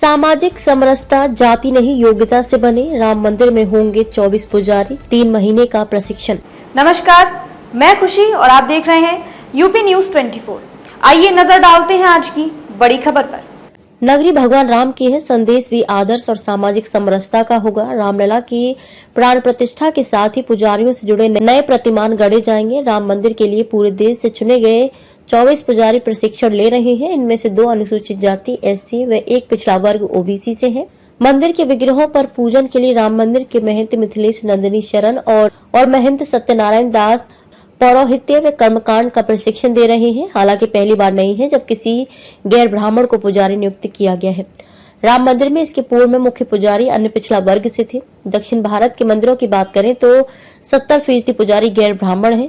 सामाजिक समरसता जाति नहीं योग्यता से बने, राम मंदिर में होंगे 24 पुजारी, 3 महीने का प्रशिक्षण। नमस्कार, मैं खुशी और आप देख रहे हैं यूपी न्यूज 24। आइए नजर डालते हैं आज की बड़ी खबर पर। नगरी भगवान राम की है, संदेश भी आदर्श और सामाजिक समरसता का होगा। रामलला की प्राण प्रतिष्ठा के साथ ही पुजारियों से जुड़े नए प्रतिमान गढ़े जाएंगे। राम मंदिर के लिए पूरे देश से चुने गए 24 पुजारी प्रशिक्षण ले रहे हैं। इनमें से 2 अनुसूचित जाति SC व 1 पिछड़ा वर्ग OBC से है। मंदिर के विग्रहों पर पूजन के लिए राम मंदिर के महंत मिथिलेश नंदिनी शरण और महंत सत्यनारायण दास पौरोहित्य व कर्मकांड का प्रशिक्षण दे रहे हैं। हालांकि पहली बार नहीं है जब किसी गैर ब्राह्मण को पुजारी नियुक्त किया गया है। राम मंदिर में इसके पूर्व में मुख्य पुजारी अन्य पिछड़ा वर्ग से थे। दक्षिण भारत के मंदिरों की बात करें तो 70% पुजारी गैर ब्राह्मण हैं।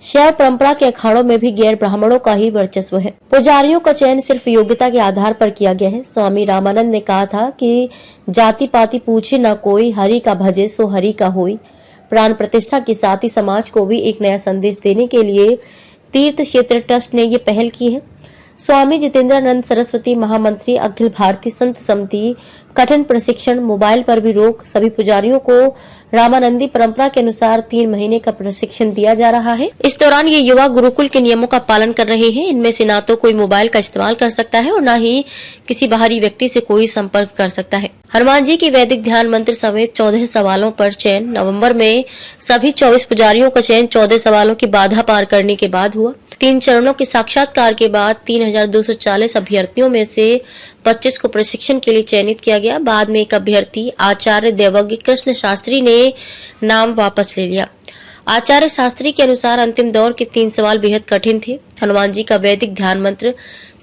शैव परंपरा के अखाड़ों में भी गैर ब्राह्मणों का ही वर्चस्व है। पुजारियों का चयन सिर्फ योग्यता के आधार पर किया गया है। स्वामी रामानंद ने कहा था कि जाति पाति पूछे न कोई, हरि का भजे सो हरि का होई। प्राण प्रतिष्ठा के साथ ही समाज को भी एक नया संदेश देने के लिए तीर्थ क्षेत्र ट्रस्ट ने ये पहल की है। स्वामी जितेंद्रानंद सरस्वती महामंत्री अखिल भारतीय संत समिति कठिन प्रशिक्षण, मोबाइल पर भी रोक। सभी पुजारियों को रामानंदी परंपरा के अनुसार 3 महीने का प्रशिक्षण दिया जा रहा है। इस दौरान ये युवा गुरुकुल के नियमों का पालन कर रहे हैं। इनमें से ना तो कोई मोबाइल का इस्तेमाल कर सकता है और न ही किसी बाहरी व्यक्ति से कोई संपर्क कर सकता है। हनुमान जी की वैदिक ध्यान मंत्र समेत 14 सवालों पर चयन। नवंबर में सभी 24 पुजारियों का चयन 14 सवालों की बाधा पार करने के बाद हुआ। 3 चरणों के साक्षात्कार के बाद 3240 अभ्यर्थियों में से 25 को प्रशिक्षण के लिए चयनित किया गया। बाद में एक अभ्यर्थी आचार्य देवज्ञ कृष्ण शास्त्री ने नाम वापस ले लिया। आचार्य शास्त्री के अनुसार अंतिम दौर के 3 सवाल बेहद कठिन थे। हनुमान जी का वैदिक ध्यान मंत्र,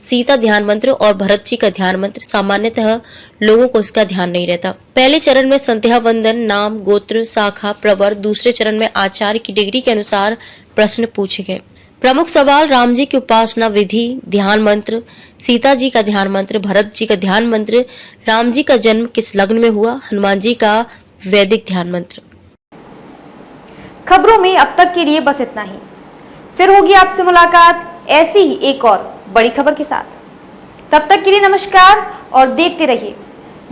सीता ध्यान मंत्र और भरत जी का ध्यान मंत्र। सामान्यतः लोगों को इसका ध्यान नहीं रहता। पहले चरण में संध्या वंदन, नाम, गोत्र, शाखा, प्रवर। दूसरे चरण में आचार्य की डिग्री के अनुसार प्रश्न पूछे गए। प्रमुख सवाल राम जी की उपासना विधि, ध्यान मंत्र, सीता जी का ध्यान मंत्र, भरत जी का ध्यान मंत्र, राम जी का जन्म किस लग्न में हुआ, हनुमान जी का वैदिक ध्यान मंत्र। खबरों में अब तक के लिए बस इतना ही। फिर होगी आपसे मुलाकात ऐसी ही एक और बड़ी खबर के साथ। तब तक के लिए नमस्कार और देखते रहिए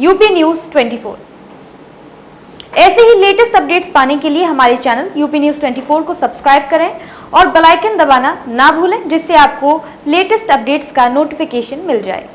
यूपी न्यूज 24। ऐसे ही लेटेस्ट अपडेट्स पाने के लिए हमारे चैनल यूपी न्यूज 24 को सब्सक्राइब करें और बेल आइकन दबाना ना भूलें, जिससे आपको लेटेस्ट अपडेट्स का नोटिफिकेशन मिल जाए।